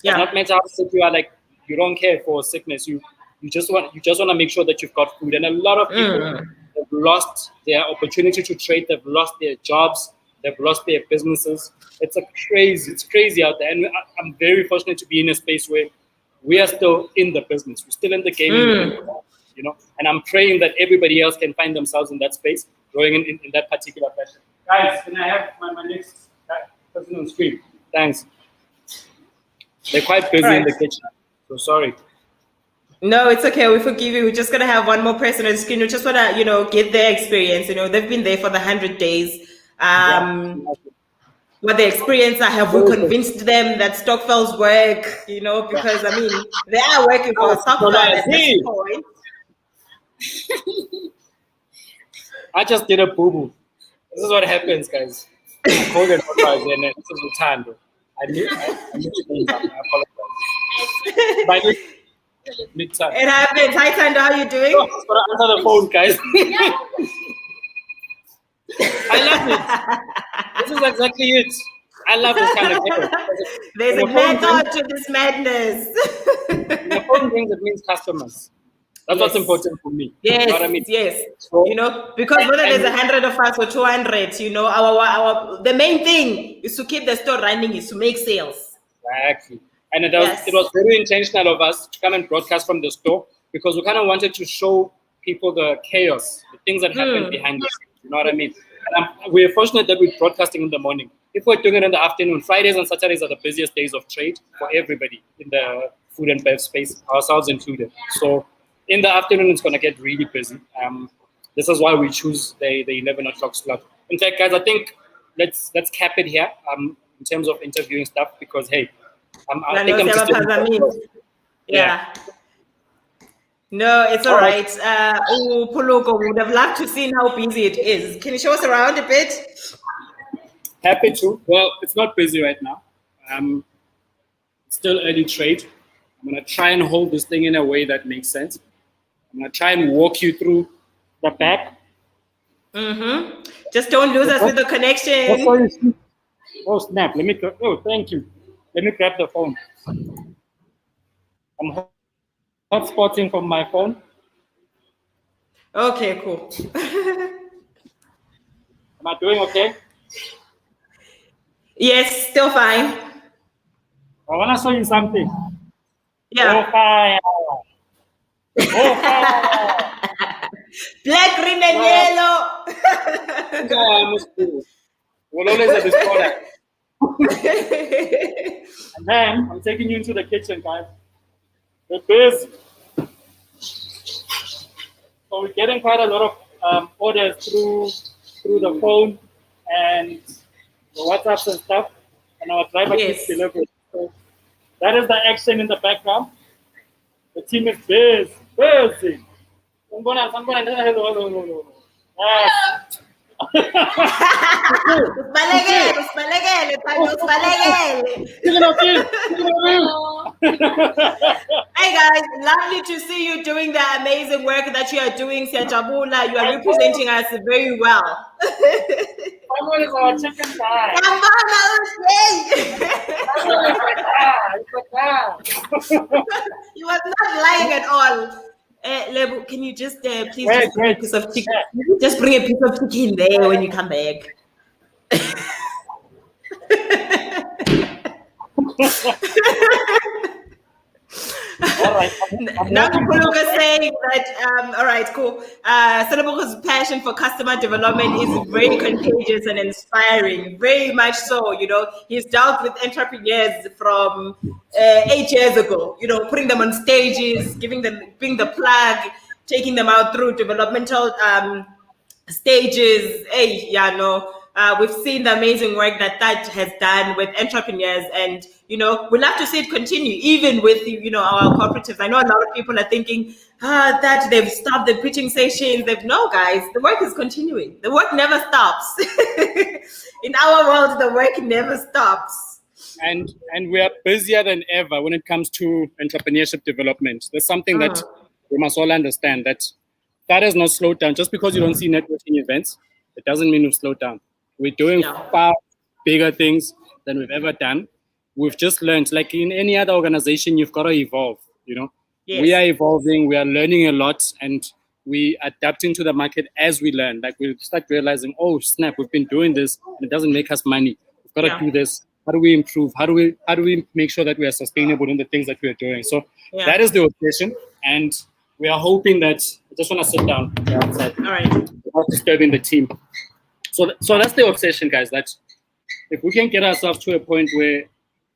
It's not matter how sick you are, like, you don't care for sickness. You just want to make sure that you've got food. And a lot of people have lost their opportunity to trade. They've lost their jobs. They've lost their businesses. It's crazy out there. And I'm very fortunate to be in a space where we are still in the business. We're still in the gaming, and I'm praying that everybody else can find themselves in that space, growing in that particular fashion. Guys, can I have my next person on screen? Thanks. They're quite busy in the kitchen, so sorry. No, it's okay. We forgive you. We're just going to have one more person on screen. We just want to, get their experience. They've been there for the 100 days. What the experience are, have we convinced them that Stokvel's work, because, they are working for Stokvel at this point. I just did a boo-boo. This is what happens, guys. I called it and this is the time, bro. I need to apologize. By mid-time. It happens. Hi, Tando, how are you doing? Answer the phone, guys. I love it. This is exactly it. I love this kind of thing. There's a method to this madness. The phone rings, it means customers. That's what's important for me. Yes, you know what I mean? Yes. So, because whether there's 100 of us or 200, our the main thing is to keep the store running, is to make sales. Exactly. And it was very intentional of us to come and broadcast from the store because we kind of wanted to show people the chaos, the things that happen behind the scenes. You know what I mean? And we're fortunate that we're broadcasting in the morning. If we're doing it in the afternoon, Fridays and Saturdays are the busiest days of trade for everybody in the food and bev space, ourselves included. So in the afternoon, it's going to get really busy. This is why we choose the 11 o'clock slot. In fact, guys, I think let's cap it here in terms of interviewing stuff because, hey, I think I'm just yeah. No, it's all right. Puluko, we would have loved to see how busy it is. Can you show us around a bit? Happy to. Well, it's not busy right now. It's still early trade. I'm going to try and hold this thing in a way that makes sense. I'm going to try and walk you through the back. Just don't lose us with the connection. Oh, snap. Thank you. Let me grab the phone. I'm hotspotting from my phone. Okay, cool. Am I doing okay? Yes, still fine. I want to show you something. Yeah. Oh, fire. Oh, fire. Black, green, and yellow. We'll always have this product. And then I'm taking you into the kitchen, guys. We're busy. So we're getting quite a lot of orders through the phone and the WhatsApps and stuff, and our driver keeps delivering. So that is the action in the background. The team is busy. Hey guys, lovely to see you doing the amazing work that you are doing, Siyajabula. You are representing us very well. Someone is our chicken guy. You was not lying at all. Lebo, can you just please Wait, just bring a piece of chicken? Just bring a piece of chicken there when you come back. All right. Nakupuluka saying that, all right, cool. Selebuko's passion for customer development is very contagious and inspiring, very much so. You know, he's dealt with entrepreneurs from 8 years ago, you know, putting them on stages, giving them, being the plug, taking them out through developmental stages. Hey, yeah, no. We've seen the amazing work that has done with entrepreneurs, and you know, we love to see it continue, even with our cooperatives. I know a lot of people are thinking that they've stopped the preaching sessions. No, guys, the work is continuing. The work never stops. In our world, the work never stops. And we are busier than ever when it comes to entrepreneurship development. There's something that we must all understand, that has not slowed down. Just because you don't see networking events, it doesn't mean we've slowed down. We're doing far bigger things than we've ever done. We've just learned, like in any other organization, you've got to evolve, you know. Yes. We are evolving, we are learning a lot, and we adapting to the market as we learn. Like we start realizing, oh snap, we've been doing this and it doesn't make us money. We've got to do this. How do we improve? How do we make sure that we are sustainable in the things that we are doing? So that is the obsession, and we are hoping that. I just want to sit down outside. All right. Without disturbing the team. So that's the obsession, guys. That if we can get ourselves to a point where,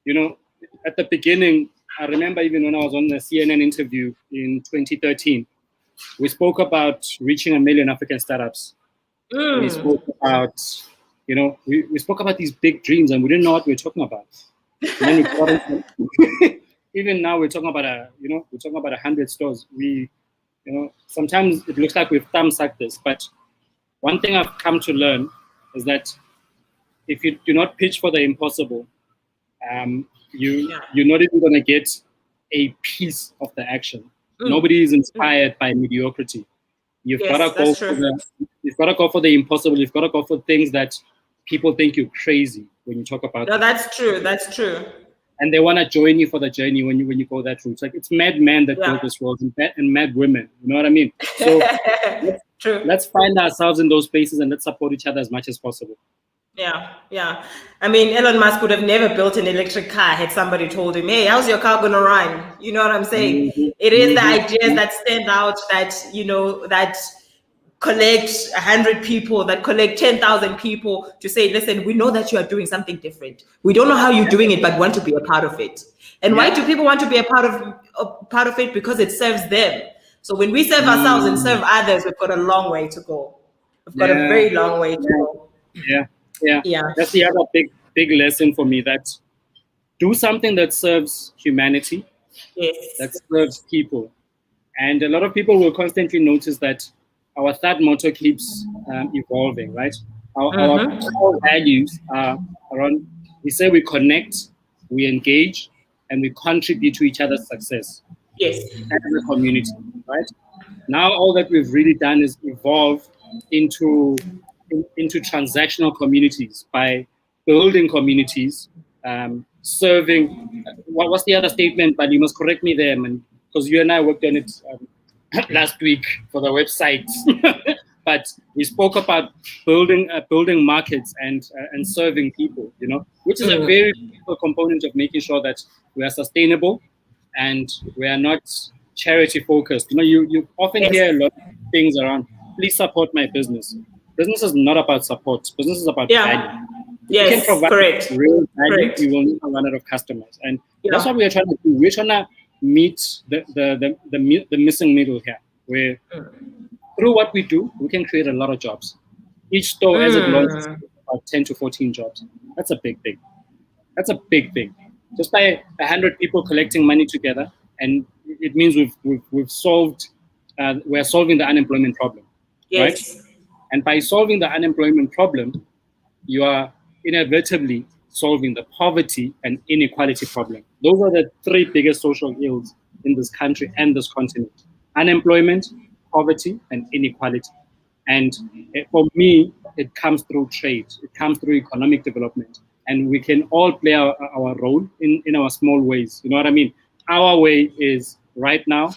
you know, at the beginning, I remember even when I was on the CNN interview in 2013, we spoke about reaching 1 million African startups. We spoke about, you know, we spoke about these big dreams, and we didn't know what we were talking about. And then even now we're talking about 100 stores. We, you know, sometimes it looks like we've thumbsucked this, but one thing I've come to learn is that if you do not pitch for the impossible, you're not even going to get a piece of the action. Nobody is inspired by mediocrity. You've got to go for the impossible. You've got to go for things that people think you're crazy when you talk about. No, that's true. That's true. And they want to join you for the journey when you go that route. It's like it's mad men that build this world and mad women. You know what I mean? So let's find ourselves in those spaces and let's support each other as much as possible. Yeah. I mean, Elon Musk would have never built an electric car had somebody told him, hey, how's your car going to run? You know what I'm saying? It is the ideas that stand out, that, you know, that collect 100 people, that collect 10,000 people to say, listen, we know that you are doing something different. We don't know how you're doing it, but want to be a part of it. And why do people want to be a part of it? Because it serves them. So when we serve ourselves and serve others, we've got a long way to go. We've got a very long way to go. Yeah. That's the other big lesson for me, that do something that serves humanity, that serves people. And a lot of people will constantly notice that our third motto keeps evolving, right? Our core values are around, we say we connect, we engage, and we contribute to each other's success. Yes. As a community, right? Now all that we've really done is evolve into transactional communities by building communities, serving. What's the other statement? But you must correct me there, man, because you and I worked on it last week for the website. But we spoke about building markets and serving people, you know, which is a very critical component of making sure that we are sustainable and we are not charity focused. You know, you often hear a lot of things around, please support my business. Business is not about support. Business is about value. Yes, you can provide correct. real value, you will never run out of customers. And that's what we are trying to do. We're trying to meet the missing middle here, where through what we do, we can create a lot of jobs. Each store as it launches about 10 to 14 jobs. That's a big thing. That's a big thing. Just by 100 people collecting money together, and it means we've solved. We're solving the unemployment problem, right? And by solving the unemployment problem, you are inevitably solving the poverty and inequality problem. Those are the three biggest social ills in this country and this continent: unemployment, poverty, and inequality. And for me, it comes through trade. It comes through economic development. And we can all play our role in our small ways. You know what I mean? Our way is right now,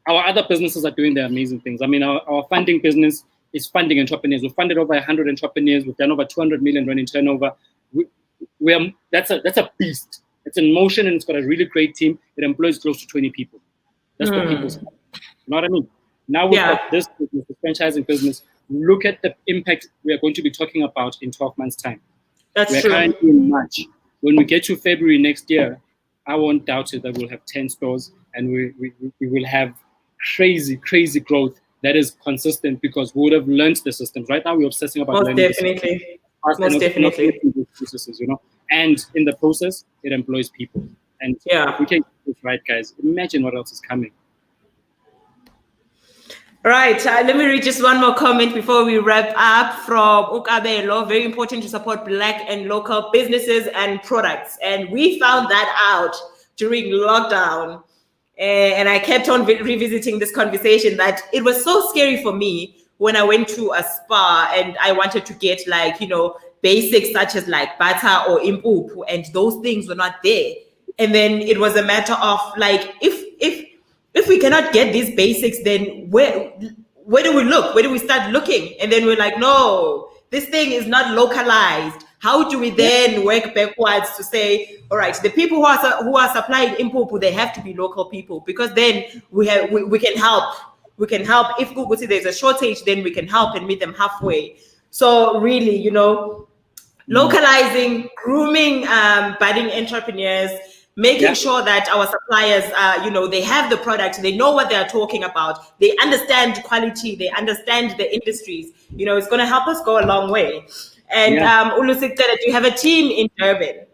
our other businesses are doing their amazing things. I mean, our funding business is funding entrepreneurs. We've funded over 100 entrepreneurs. We've done over 200 million rand in turnover. That's a beast. It's in motion and it's got a really great team. It employs close to 20 people. That's what people say. You know what I mean? Now we've got this business, the franchising business. Look at the impact we are going to be talking about in 12 months' time. We're currently in March. When we get to February next year, I won't doubt it that we'll have 10 stores and we will have crazy growth that is consistent because we would have learned the systems. Right now, we're obsessing about learning the systems. Most definitely. Processes, you know, and in the process, it employs people. And if we can get this right, guys, imagine what else is coming. Right. Let me read just one more comment before we wrap up from Ukabelo. Very important to support Black and local businesses and products. And we found that out during lockdown. And I kept on revisiting this conversation that it was so scary for me when I went to a spa and I wanted to get like, you know, basics such as like butter or impupu, and those things were not there. And then it was a matter of like, if we cannot get these basics, then where do we look? Where do we start looking? And then we're like, no, this thing is not localized. How do we then work backwards to say, all right, the people who are supplying impupu, they have to be local people, because then we can help. We can help. If Google see there's a shortage, then we can help and meet them halfway. So really, you know, localizing, grooming budding entrepreneurs, making sure that our suppliers, you know, they have the product, they know what they are talking about, they understand quality, they understand the industries. You know, it's going to help us go a long way. And Ulusi, do you have a team in Durban?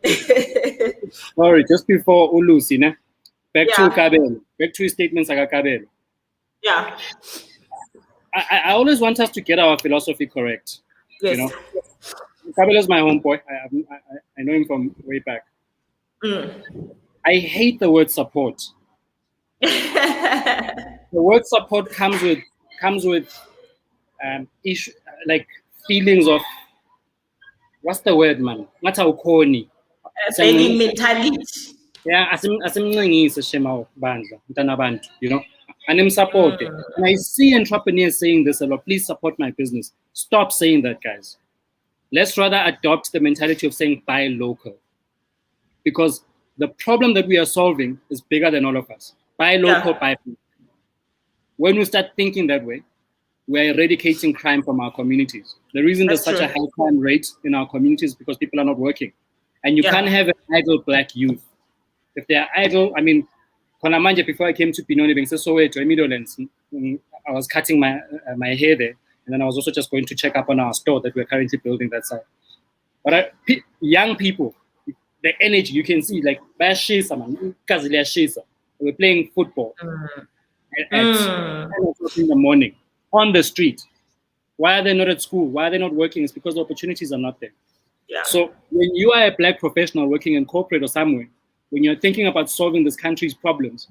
Sorry, just before Ulusi, back to Kabelo, back to his statements like Kabelo. Yeah. I always want us to get our philosophy correct. Yes. You know, Kabelo is my homeboy. I know him from way back. I hate the word support. The word support comes with issue, like feelings of, what's the word, man? What's our corny? Begging mentality. Yeah, asimncingise shema bandla mntanabantu, you know. And I'm supported. And I see entrepreneurs saying this a lot. Please support my business. Stop saying that, guys. Let's rather adopt the mentality of saying buy local. Because the problem that we are solving is bigger than all of us. Buy local, buy food. When we start thinking that way, we're eradicating crime from our communities. The reason there's such a high crime rate in our communities is because people are not working. And you can't have an idle Black youth. If they are idle, I mean, before I came to Pinoni, I was cutting my hair there. And then I was also just going to check up on our store that we're currently building that side. But young people, the energy, you can see, like, we're playing football at 10 o'clock in the morning on the street. Why are they not at school? Why are they not working? It's because the opportunities are not there. Yeah. So when you are a Black professional working in corporate or somewhere, when you're thinking about solving this country's problems,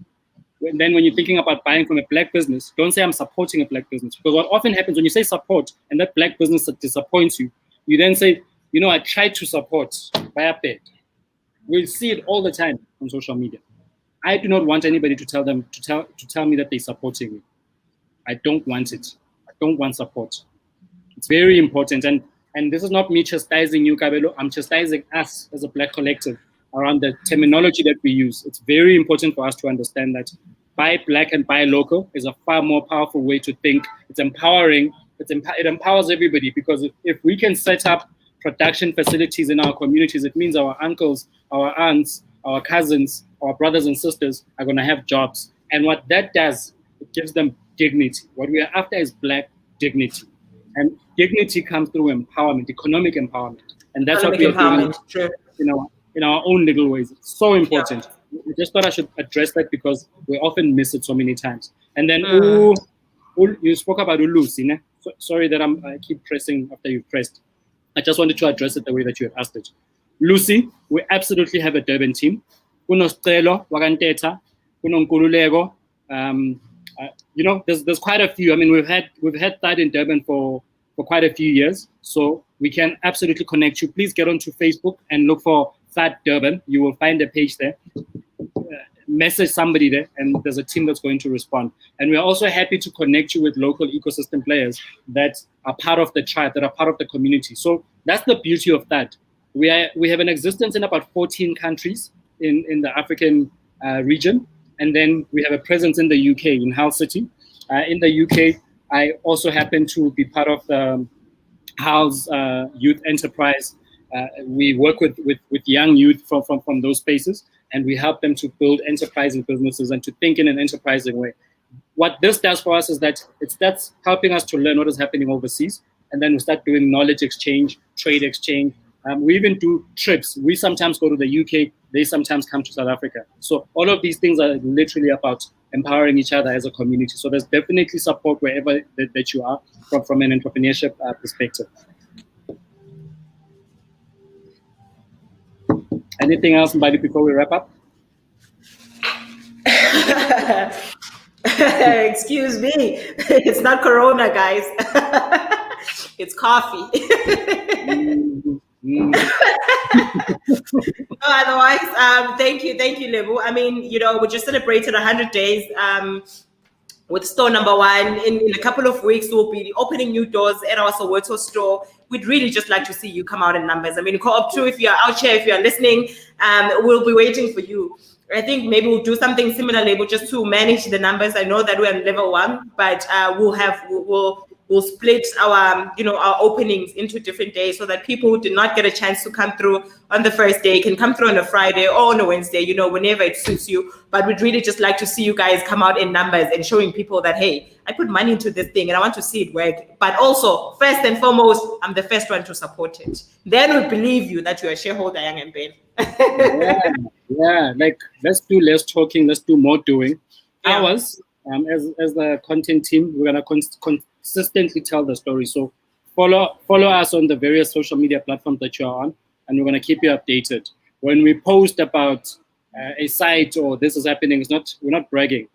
when you're thinking about buying from a Black business, don't say I'm supporting a Black business. Because what often happens when you say support and that Black business disappoints you, you then say, you know, I tried to support by a bed. We'll see it all the time on social media. I do not want anybody to tell me that they're supporting me. I don't want it. I don't want support. It's very important. And this is not me chastising you, Kabelo. I'm chastising us as a Black collective around the terminology that we use. It's very important for us to understand that buy Black and buy local is a far more powerful way to think. It's empowering. It empowers everybody, because if we can set up production facilities in our communities, it means our uncles, our aunts, our cousins, our brothers and sisters are going to have jobs. And what that does, it gives them dignity. What we are after is Black dignity. And dignity comes through empowerment, economic empowerment. And that's what we are doing in our own little ways. It's so important. Yeah. I just thought I should address that because we often miss it so many times. And then you spoke about Ulusi. So, sorry that I keep pressing after you've pressed. I just wanted to address it the way that you have asked it. Lucy, we absolutely have a Durban team. Kuno Stelo, Wakanteta, Kuno Nkululeko. You know, there's quite a few. I mean, we've had that in Durban for quite a few years. So we can absolutely connect you. Please get onto Facebook and look for THUD Durban. You will find a page there. message somebody there, and there's a team that's going to respond. And we're also happy to connect you with local ecosystem players that are part of the tribe, that are part of the community. So that's the beauty of that. We have an existence in about 14 countries in the African region, and then we have a presence in the UK, in Hull City. In the UK, I also happen to be part of the Hull's youth enterprise. We work with young youth from those spaces, and we help them to build enterprising businesses and to think in an enterprising way. What this does for us is that that's helping us to learn what is happening overseas, and then we start doing knowledge exchange, trade exchange. We even do trips. We sometimes go to the UK, they sometimes come to South Africa. So all of these things are literally about empowering each other as a community. So there's definitely support wherever that you are from an entrepreneurship perspective. Anything else, Mbali, before we wrap up? Excuse me. It's not Corona, guys. It's coffee. Otherwise, thank you, Lebu. I mean, we just celebrated 100 days with store number 1. In a couple of weeks, we'll be opening new doors at our Soweto store. We'd really just like to see you come out in numbers. I mean, Co-op 2, if you're out here, if you're listening, we'll be waiting for you. I think maybe we'll do something similar, Lebu, just to manage the numbers. I know that we're on level 1, but we'll split our our openings into different days so that people who did not get a chance to come through on the first day can come through on a Friday or on a Wednesday, whenever it suits you. But we'd really just like to see you guys come out in numbers and showing people that, hey, I put money into this thing and I want to see it work. But also, first and foremost, I'm the first one to support it. Then we believe you that you're a shareholder, Young and Ben. Yeah, like let's do less talking, let's do more doing. Yeah. Ours, as the content team, we're gonna consistently tell the story. So follow us on the various social media platforms that you're on, and we're gonna keep you updated. When we post about a site or this is happening, we're not bragging.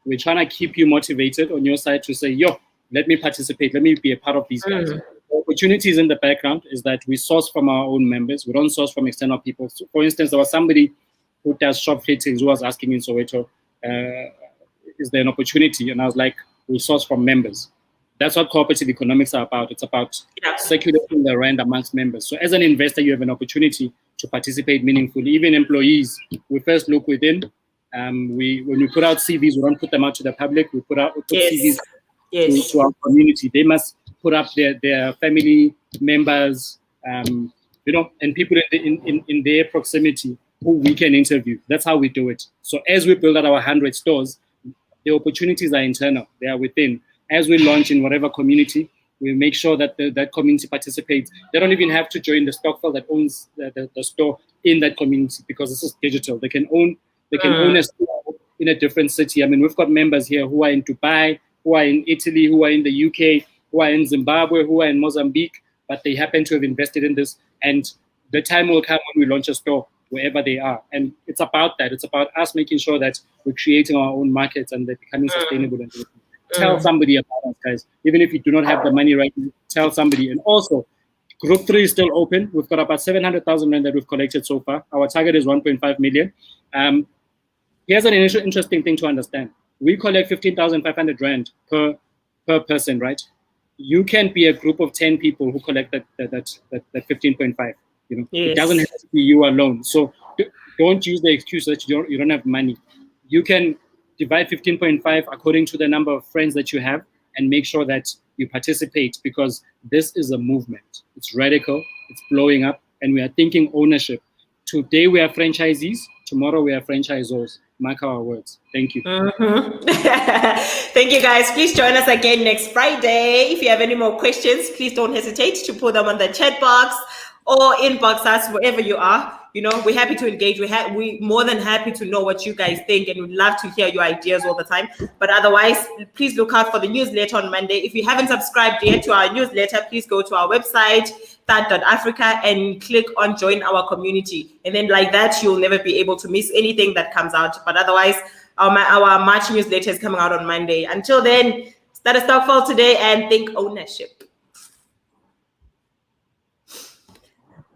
We're trying to keep you motivated on your side to say, yo, let me participate, let me be a part of these guys. Opportunities in the background is that we source from our own members. We don't source from external people. So for instance, there was somebody who does shop fittings who was asking in Soweto, is there an opportunity? And I was like, we source from members. That's what cooperative economics are about. It's about circulating the rand amongst members. So as an investor, you have an opportunity to participate meaningfully. Even employees, we first look within. When we put out CVs, we don't put them out to the public. We put CVs to our community. They must put up their family members, and people in their proximity who we can interview. That's how we do it. So as we build out our 100 stores, the opportunities are internal. They are within. As we launch in whatever community, we make sure that that community participates. They don't even have to join the Stokvel that owns the store in that community because this is digital. They can own a store in a different city. I mean, we've got members here who are in Dubai, who are in Italy, who are in the UK, who are in Zimbabwe, who are in Mozambique, but they happen to have invested in this. And the time will come when we launch a store wherever they are. And it's about that. It's about us making sure that we're creating our own markets and they're becoming sustainable. And tell somebody about us, guys. Even if you do not have the money right now, tell somebody. And also, Group 3 is still open. We've got about 700,000 rand that we've collected so far. Our target is 1.5 million. Here's an interesting thing to understand. We collect 15,500 rand per person, right? You can be a group of 10 people who collect that 15.5. It doesn't have to be you alone. So don't use the excuse that you don't have money. You can divide 15.5 according to the number of friends that you have and make sure that you participate because this is a movement. It's radical, it's blowing up, and we are thinking ownership. Today we are franchisees, tomorrow we are franchisors. Mark our words. Thank you. Thank you, guys. Please join us again next Friday. If you have any more questions, please don't hesitate to put them on the chat box or inbox us wherever you are. We're happy to engage. We're more than happy to know what you guys think, and we'd love to hear your ideas all the time. But otherwise, please look out for the newsletter on Monday. If you haven't subscribed yet to our newsletter, please go to our website, THUD.Africa, and click on join our community. And then like that, you'll never be able to miss anything that comes out. But otherwise, our March newsletter is coming out on Monday. Until then, start a Stokvel today and think ownership.